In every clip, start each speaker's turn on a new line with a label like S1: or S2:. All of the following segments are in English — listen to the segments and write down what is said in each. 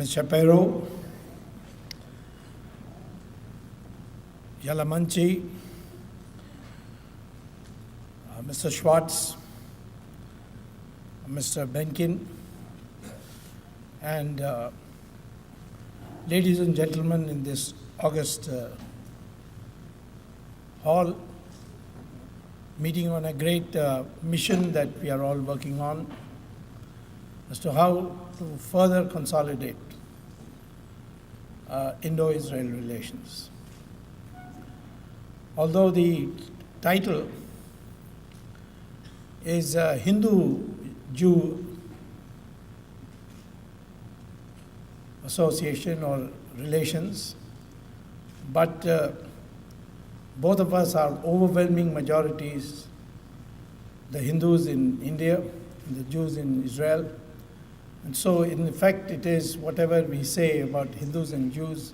S1: Ms. Shapiro, Yalamanchi, Mr. Schwartz, Mr. Benkin, and ladies and gentlemen in this august hall, meeting on a great mission that we are all working on as to how to further consolidate Indo-Israel relations. Although the title is Hindu-Jew association or relations, but both of us are overwhelming majorities, the Hindus in India and the Jews in Israel. And so in effect it is whatever we say about Hindus and Jews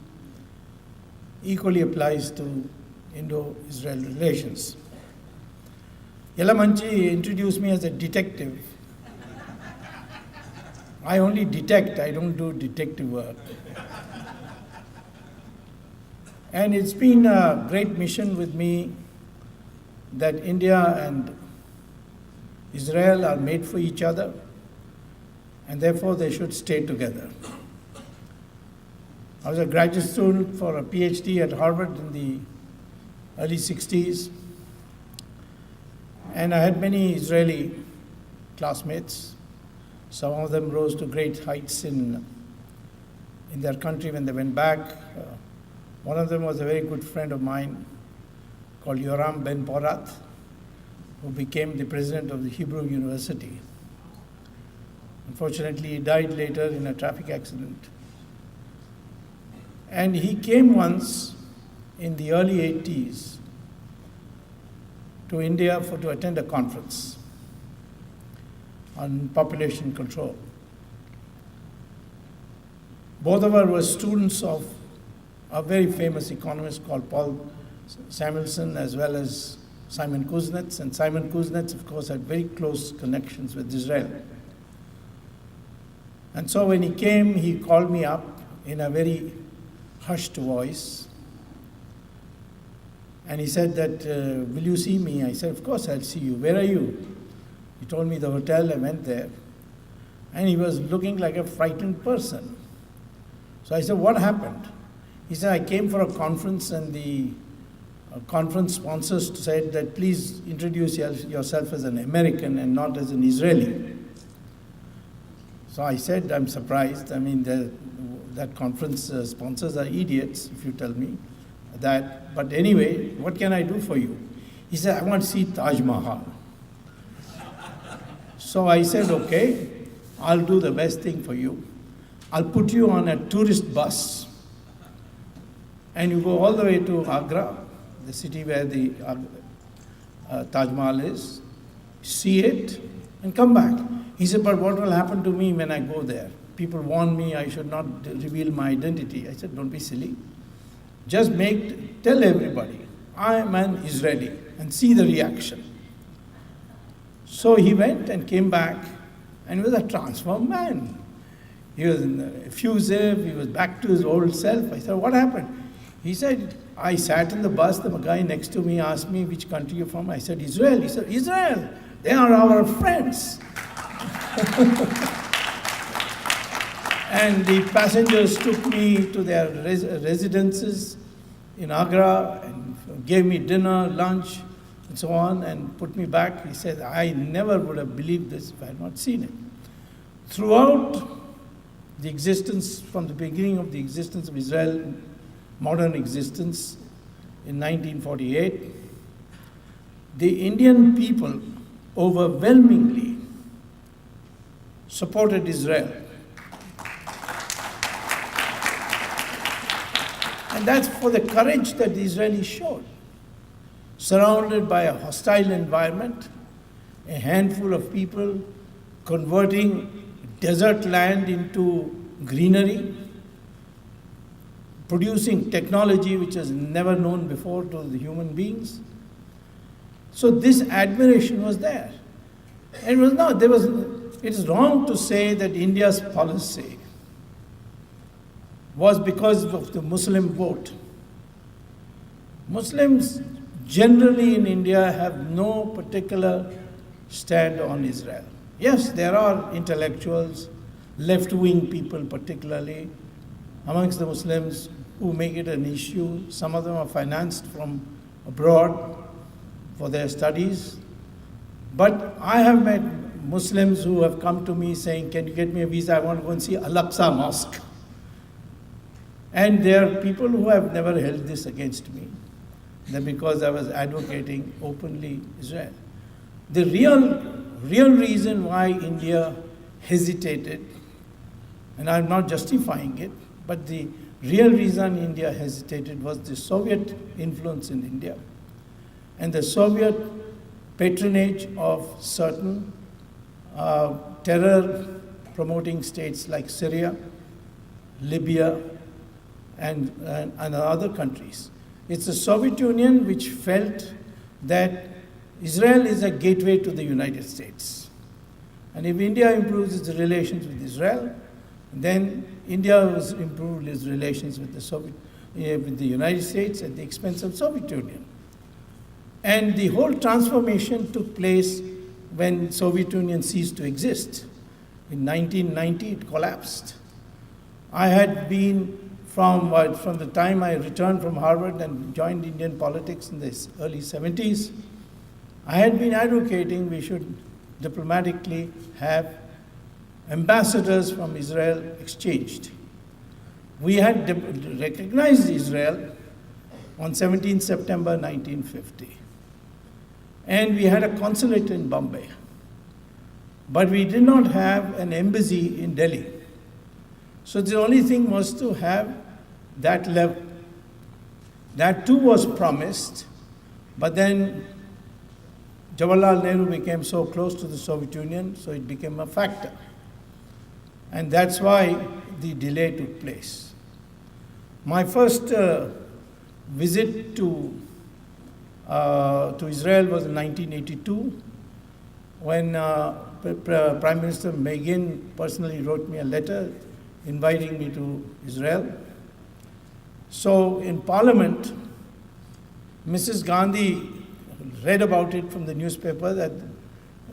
S1: equally applies to Indo-Israel relations. Yalamanchi introduced me as a detective. I only detect, I don't do detective work. And it's been a great mission with me that India and Israel are made for each other, and therefore they should stay together. I was a graduate student for a PhD at Harvard in the early 60s, and I had many Israeli classmates. Some of them rose to great heights in their country when they went back. One of them was a very good friend of mine called Yoram Ben Porat, who became the president of the Hebrew University. Unfortunately, he died later in a traffic accident. And he came once in the early 80s to India to attend a conference on population control. Both of us were students of a very famous economist called Paul Samuelson, as well as Simon Kuznets. And Simon Kuznets, of course, had very close connections with Israel. And so when he came, he called me up in a very hushed voice. And he said that, will you see me? I said, of course I'll see you. Where are you? He told me the hotel. I went there. And he was looking like a frightened person. So I said, what happened? He said, I came for a conference, and the conference sponsors said that please introduce yourself as an American and not as an Israeli. So I said, I'm surprised. I mean, that conference sponsors are idiots, if you tell me that. But anyway, what can I do for you? He said, I want to see Taj Mahal. So I said, okay, I'll do the best thing for you. I'll put you on a tourist bus, and you go all the way to Agra, the city where the Taj Mahal is, see it, and come back. He said, but what will happen to me when I go there? People warn me I should not reveal my identity. I said, don't be silly. Just tell everybody, I am an Israeli, and see the reaction. So he went and came back, and he was a transformed man. He was effusive, he was back to his old self. I said, what happened? He said, I sat in the bus, the guy next to me asked me, which country you're from? I said, Israel. He said, Israel, they are our friends. And the passengers took me to their residences in Agra and gave me dinner, lunch, and so on, and put me back. He said, I never would have believed this if I had not seen it. Throughout the existence, from the beginning of the existence of Israel, modern existence in 1948, the Indian people overwhelmingly supported Israel. And that's for the courage that the Israelis showed. Surrounded by a hostile environment, a handful of people converting desert land into greenery, producing technology which is never known before to the human beings. So this admiration was there. And it is wrong to say that India's policy was because of the Muslim vote. Muslims generally in India have no particular stand on Israel. Yes, there are intellectuals, left-wing people particularly, amongst the Muslims who make it an issue. Some of them are financed from abroad for their studies. But I have met Muslims who have come to me saying, can you get me a visa? I want to go and see Al-Aqsa Mosque. And there are people who have never held this against me, that because I was advocating openly Israel. The real reason why India hesitated, and I'm not justifying it, but the real reason India hesitated was the Soviet influence in India and the Soviet patronage of certain terror-promoting states like Syria, Libya, and other countries. It's the Soviet Union which felt that Israel is a gateway to the United States. And if India improves its relations with Israel, then India has improved its relations with the United States at the expense of Soviet Union. And the whole transformation took place when Soviet Union ceased to exist. In 1990, it collapsed. I had been from the time I returned from Harvard and joined Indian politics in the early 70s, I had been advocating we should diplomatically have ambassadors from Israel exchanged. We had recognized Israel on 17 September 1950. And we had a consulate in Bombay. But we did not have an embassy in Delhi. So the only thing was to have that level. That too was promised, but then Jawaharlal Nehru became so close to the Soviet Union, so it became a factor. And that's why the delay took place. My first visit to Israel was in 1982, when Prime Minister Begin personally wrote me a letter inviting me to Israel. So in Parliament, Mrs. Gandhi read about it from the newspaper that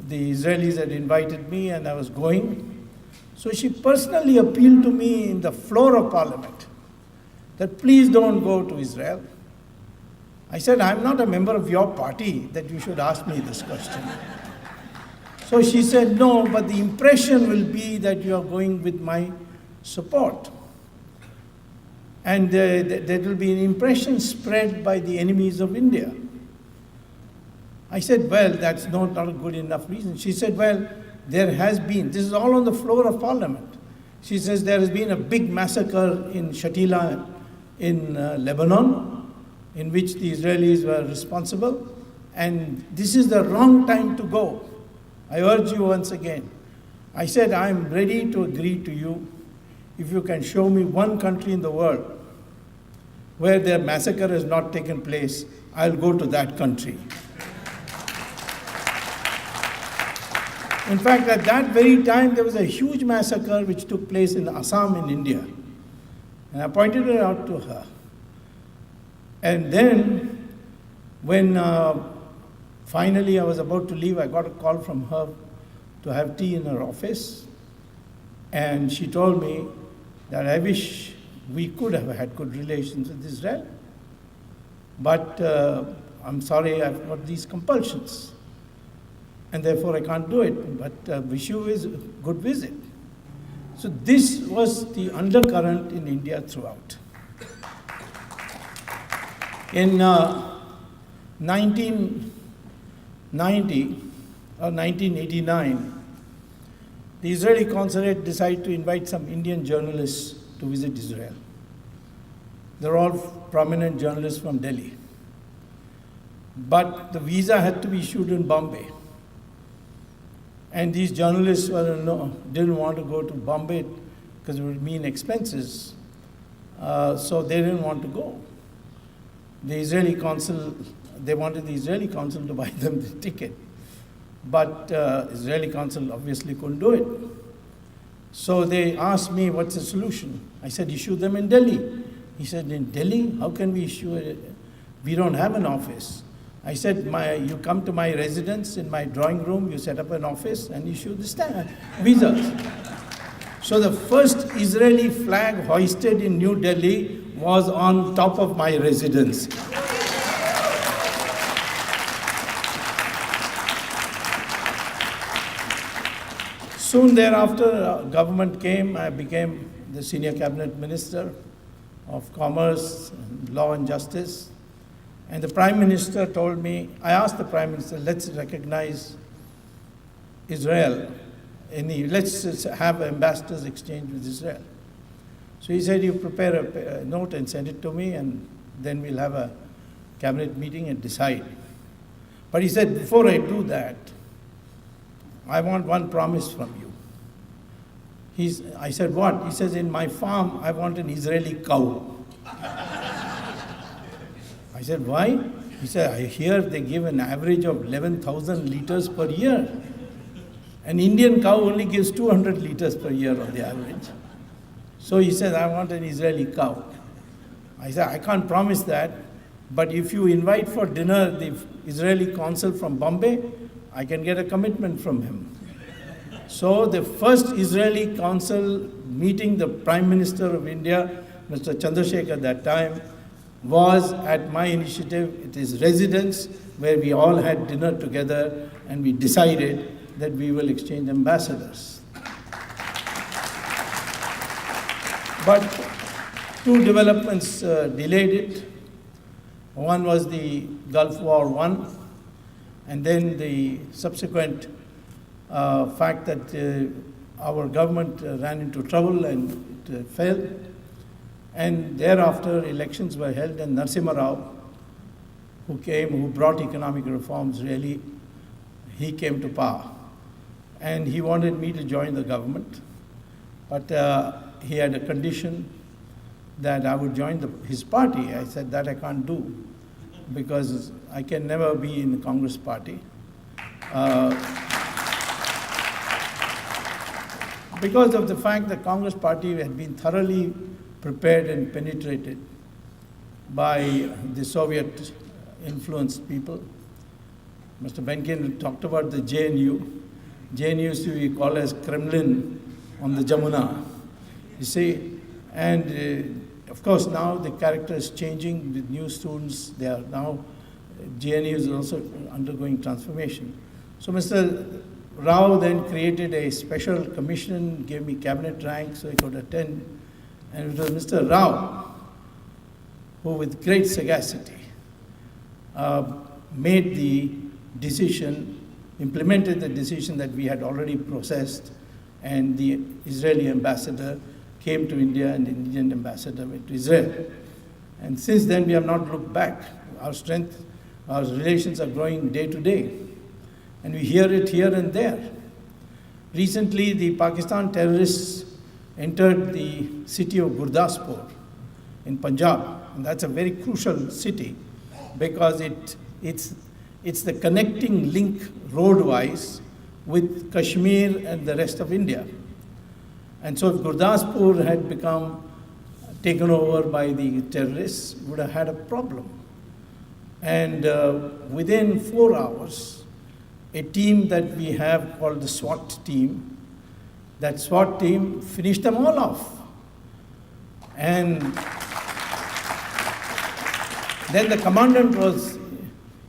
S1: the Israelis had invited me and I was going. So she personally appealed to me in the floor of Parliament that please don't go to Israel. I said, I'm not a member of your party that you should ask me this question. So she said, no, but the impression will be that you are going with my support. And there will be an impression spread by the enemies of India. I said, well, that's not a good enough reason. She said, well, there has been, this is all on the floor of Parliament. She says there has been a big massacre in Shatila in Lebanon, in which the Israelis were responsible, and this is the wrong time to go. I urge you once again. I said, I'm ready to agree to you if you can show me one country in the world where their massacre has not taken place. I'll go to that country. In fact, at that very time, there was a huge massacre which took place in Assam in India. And I pointed it out to her. And then, when finally I was about to leave, I got a call from her to have tea in her office. And she told me that I wish we could have had good relations with Israel. But I'm sorry, I've got these compulsions. And therefore I can't do it, but wish you a good visit. So this was the undercurrent in India throughout. In 1990 or 1989, the Israeli consulate decided to invite some Indian journalists to visit Israel. They're all prominent journalists from Delhi. But the visa had to be issued in Bombay. And these journalists didn't want to go to Bombay because it would mean expenses. So they didn't want to go. The Israeli consul, they wanted the Israeli consul to buy them the ticket. But Israeli consul obviously couldn't do it. So they asked me, what's the solution? I said, issue them in Delhi. He said, in Delhi, how can we issue it? We don't have an office. I said, you come to my residence in my drawing room, you set up an office and issue the visas. So the first Israeli flag hoisted in New Delhi was on top of my residence. Soon thereafter, government came. I became the senior cabinet minister of commerce, law and justice. And the prime minister told me, I asked the prime minister, let's recognize Israel. Let's have ambassadors exchange with Israel. So he said, you prepare a note and send it to me, and then we'll have a cabinet meeting and decide. But he said, before I do that, I want one promise from you. I said, what? He says, in my farm, I want an Israeli cow. I said, why? He said, I hear they give an average of 11,000 liters per year. An Indian cow only gives 200 liters per year on the average. So he said, I want an Israeli cow. I said, I can't promise that, but if you invite for dinner the Israeli consul from Bombay, I can get a commitment from him. So the first Israeli consul meeting the Prime Minister of India, Mr. Chandrasekhar at that time, was at my initiative, at his residence, where we all had dinner together and we decided that we will exchange ambassadors. But two developments delayed it. One was the Gulf War I, and then the subsequent fact that our government ran into trouble and it failed. And thereafter, elections were held, and Narasimha Rao, who brought economic reforms, really, he came to power. And he wanted me to join the government, but he had a condition that I would join his party. I said that I can't do, because I can never be in the Congress party. Because of the fact that Congress party had been thoroughly prepared and penetrated by the Soviet-influenced people. Mr. Benkin talked about the JNU. JNU used to be called as Kremlin on the Jamuna, you see. And of course now the character is changing with new students. They are now, JNU is also undergoing transformation. So Mr. Rao then created a special commission, gave me cabinet rank so I could attend. And it was Mr. Rao who, with great sagacity, made the decision, implemented the decision that we had already processed, and the Israeli ambassador came to India and the Indian ambassador went to Israel. And since then we have not looked back. Our strength, our relations are growing day to day. And we hear it here and there. Recently, the Pakistan terrorists entered the city of Gurdaspur in Punjab. And that's a very crucial city because it's the connecting link road-wise with Kashmir and the rest of India. And so if Gurdaspur had become taken over by the terrorists, we would have had a problem. And within 4 hours, a team that we have called the SWAT team, that SWAT team finished them all off. And then the commandant was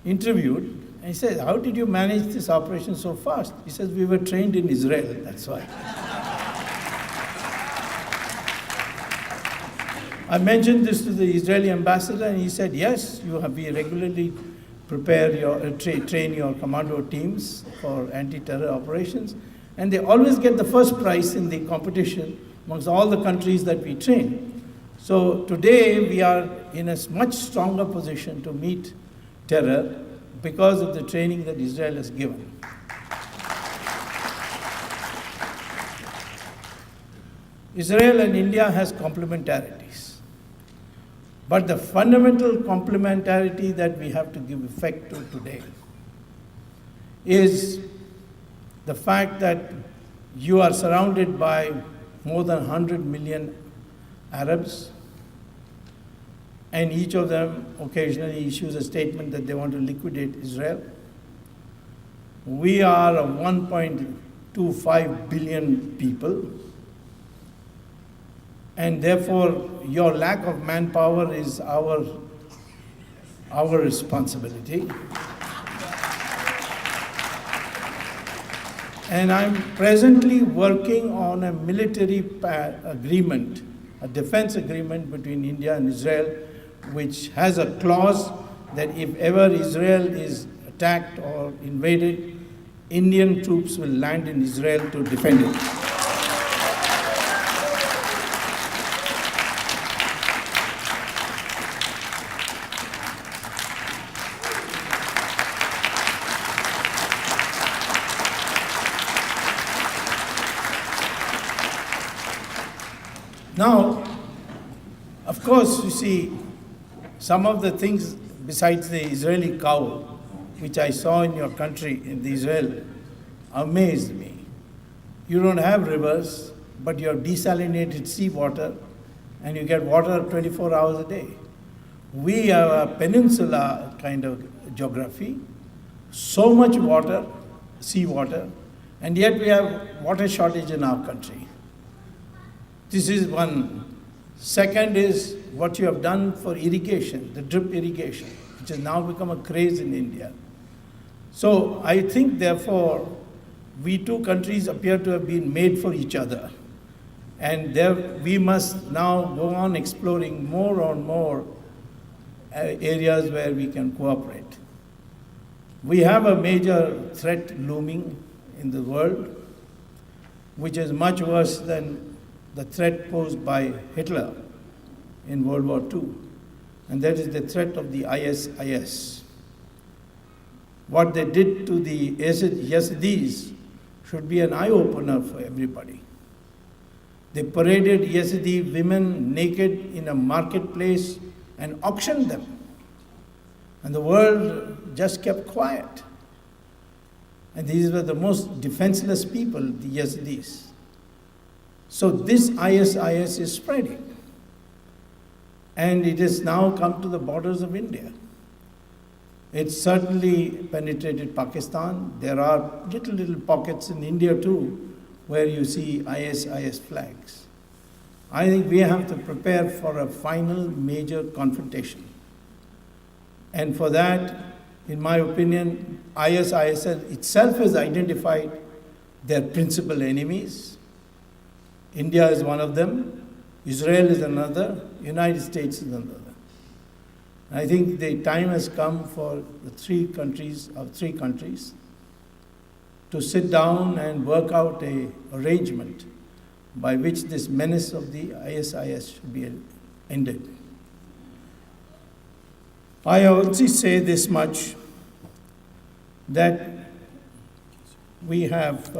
S1: interviewed, and he said, how did you manage this operation so fast? He says, we were trained in Israel, that's why. I mentioned this to the Israeli ambassador, and he said, yes, we regularly prepare train your commando teams for anti-terror operations, and they always get the first prize in the competition amongst all the countries that we train. So today we are in a much stronger position to meet terror because of the training that Israel has given. Israel and India has complementarities. But the fundamental complementarity that we have to give effect to today is the fact that you are surrounded by more than 100 million Arabs, and each of them occasionally issues a statement that they want to liquidate Israel. We are 1.25 billion people, and therefore your lack of manpower is our responsibility. And I'm presently working on a military agreement, a defense agreement between India and Israel, which has a clause that if ever Israel is attacked or invaded, Indian troops will land in Israel to defend it. Now, of course, you see, some of the things besides the Israeli cow, which I saw in your country, in Israel, amazed me. You don't have rivers, but you have desalinated seawater, and you get water 24 hours a day. We have a peninsula kind of geography, so much water, seawater, and yet we have water shortage in our country. This is one. Second is what you have done for irrigation, the drip irrigation, which has now become a craze in India. So I think, therefore, we two countries appear to have been made for each other. And there we must now go on exploring more and more areas where we can cooperate. We have a major threat looming in the world, which is much worse than the threat posed by Hitler in World War II, and that is the threat of the ISIS. What they did to the Yazidis should be an eye-opener for everybody. They paraded Yazidi women naked in a marketplace and auctioned them. And the world just kept quiet. And these were the most defenseless people, the Yazidis. So this ISIS is spreading. And it has now come to the borders of India. It's certainly penetrated Pakistan. There are little pockets in India too, where you see ISIS flags. I think we have to prepare for a final major confrontation. And for that, in my opinion, ISIS itself has identified their principal enemies. India is one of them, Israel is another, United States is another. I think the time has come for the three countries to sit down and work out an arrangement by which this menace of the ISIS should be ended. I also say this much, that we have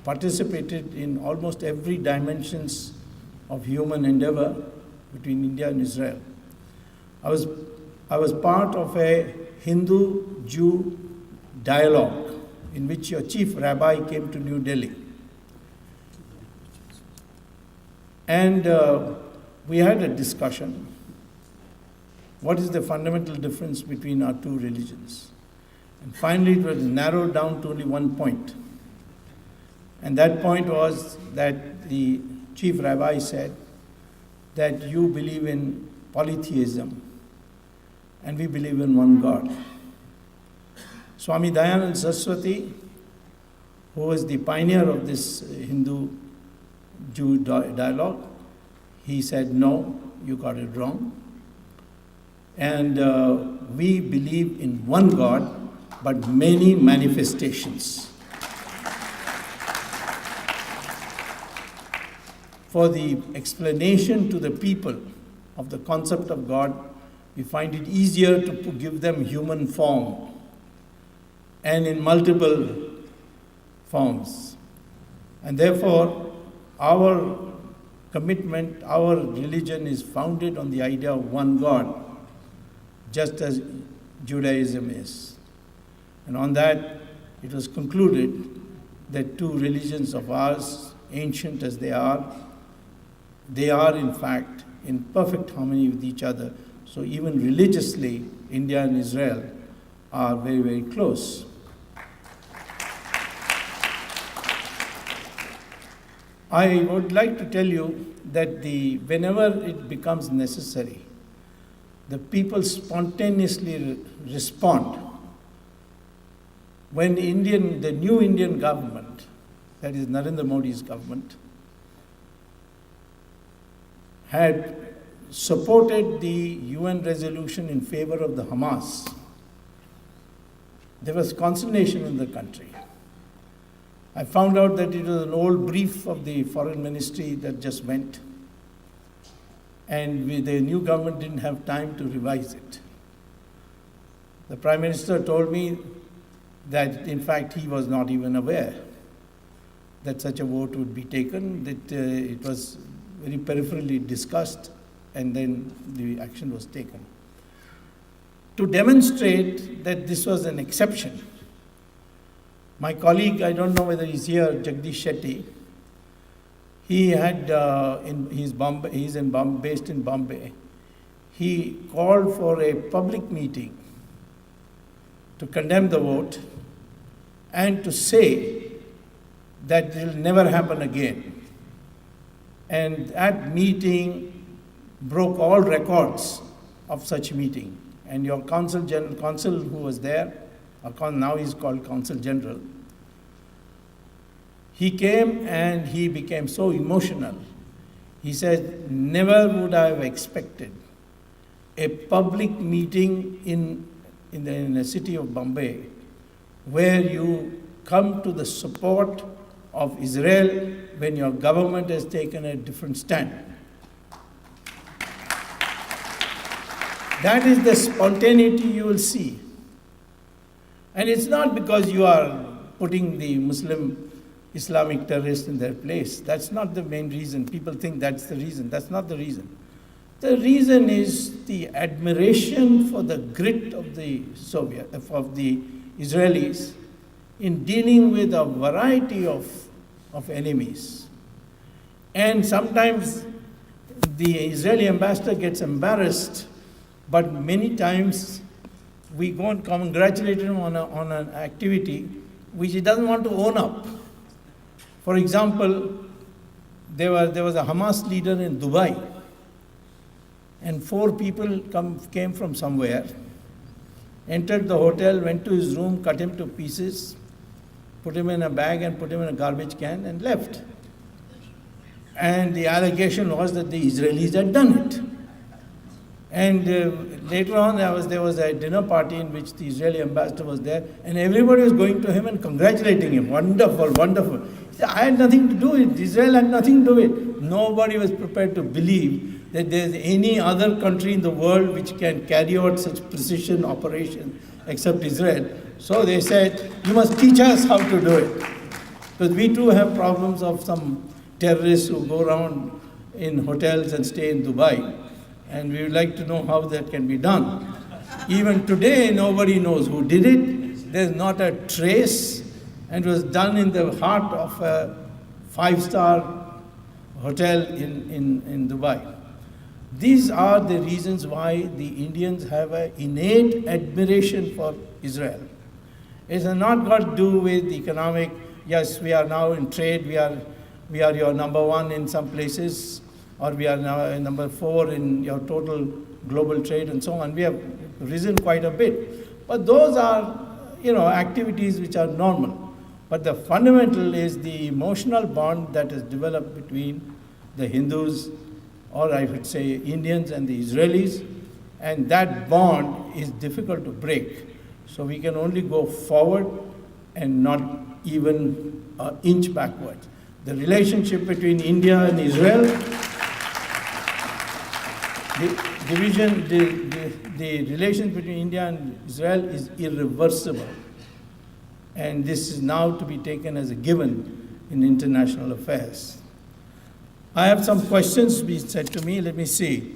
S1: participated in almost every dimensions of human endeavor between India and Israel. I was part of a Hindu-Jew dialogue in which your chief rabbi came to New Delhi. And we had a discussion. What is the fundamental difference between our two religions? And finally, it was narrowed down to only one point. And that point was that the chief rabbi said that you believe in polytheism and we believe in one God. Swami Dayanand Saraswati, who was the pioneer of this Hindu-Jew dialogue, he said, no, you got it wrong. And we believe in one God, but many manifestations. For the explanation to the people of the concept of God, we find it easier to give them human form and in multiple forms. And therefore, our commitment, our religion is founded on the idea of one God, just as Judaism is. And on that, it was concluded that two religions of ours, ancient as they are in fact in perfect harmony with each other. So even religiously, India and Israel are very, very close. I would like to tell you that whenever it becomes necessary, the people spontaneously respond. When the new Indian government, that is Narendra Modi's government, had supported the UN resolution in favor of the Hamas, there was consternation in the country. I found out that it was an old brief of the foreign ministry that just went, and the new government didn't have time to revise it. The Prime Minister told me that, in fact, he was not even aware that such a vote would be taken, that it was very peripherally discussed, and then the action was taken. To demonstrate that this was an exception, my colleague, I don't know whether he's here, Jagdish Shetty, he had, based in Bombay, he called for a public meeting to condemn the vote and to say that it will never happen again. And that meeting broke all records of such meeting. And your consul who was there, now he's called Consul General, he came and he became so emotional. He said, never would I have expected a public meeting in the city of Bombay where you come to the support of Israel when your government has taken a different stand. That is the spontaneity you will see. And it's not because you are putting the Islamic terrorists in their place. That's not the main reason. People think that's the reason. That's not the reason. The reason is the admiration for the grit of the Israelis in dealing with a variety of enemies. And sometimes the Israeli ambassador gets embarrassed, but many times we go and congratulate him on an activity which he doesn't want to own up. For example, there was a Hamas leader in Dubai, and 4 people came from somewhere, entered the hotel, went to his room, cut him to pieces, put him in a bag and put him in a garbage can and left. And the allegation was that the Israelis had done it. And later on, there was a dinner party in which the Israeli ambassador was there, and everybody was going to him and congratulating him. Wonderful, wonderful. He said, I had nothing to do with it. Israel had nothing to do with it. Nobody was prepared to believe that there's any other country in the world which can carry out such precision operations except Israel. So they said, you must teach us how to do it. Because we too have problems of some terrorists who go around in hotels and stay in Dubai. And we would like to know how that can be done. Even today, nobody knows who did it. There's not a trace. And it was done in the heart of a 5-star hotel in Dubai. These are the reasons why the Indians have an innate admiration for Israel. It has not got to do with economic, yes, we are now in trade, we are your number 1 in some places, or we are now number 4 in your total global trade and so on. We have risen quite a bit. But those are, activities which are normal. But the fundamental is the emotional bond that is developed between the Hindus, or I would say Indians and the Israelis, and that bond is difficult to break. So we can only go forward and not even an inch backwards. The relationship between India and Israel, the relation between India and Israel is irreversible. And this is now to be taken as a given in international affairs. I have some questions being said to me. Let me see.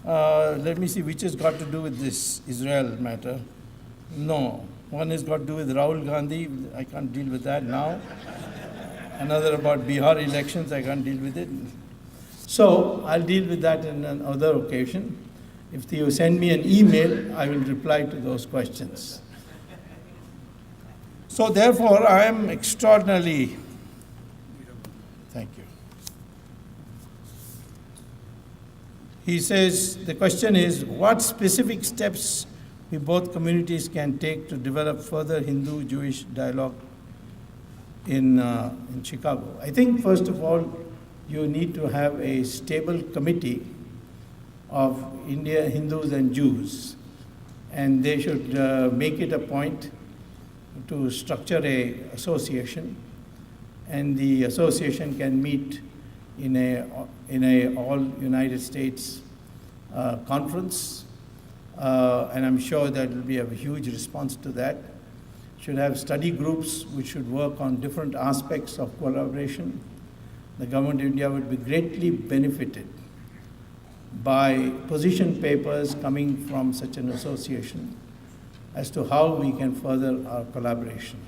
S1: Which has got to do with this Israel matter. No. One has got to do with Rahul Gandhi. I can't deal with that now. Another about Bihar elections, I can't deal with it. So I'll deal with that in another occasion. If you send me an email, I will reply to those questions. So therefore, I am extraordinarily, thank you. He says, the question is, what specific steps we both communities can take to develop further Hindu-Jewish dialogue in Chicago? I think, first of all, you need to have a stable committee of India, Hindus and Jews, and they should make it a point to structure a association, and the association can meet in a all United States conference, and I'm sure that will be a huge response to that. Should have study groups which should work on different aspects of collaboration. The government of India would be greatly benefited by position papers coming from such an association as to how we can further our collaboration.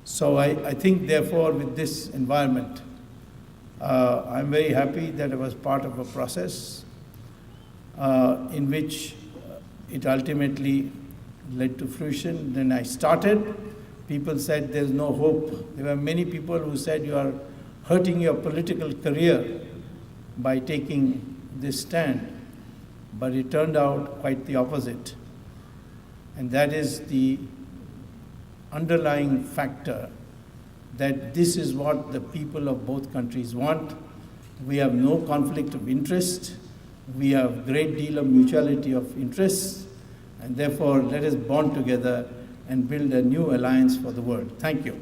S1: So I think, therefore, with this environment, I'm very happy that I was part of a process in which it ultimately led to fruition. Then I started, people said there's no hope. There were many people who said you are hurting your political career by taking this stand, but it turned out quite the opposite. And that is the underlying factor, that this is what the people of both countries want. We have no conflict of interest. We have a great deal of mutuality of interests, and therefore let us bond together and build a new alliance for the world. Thank you.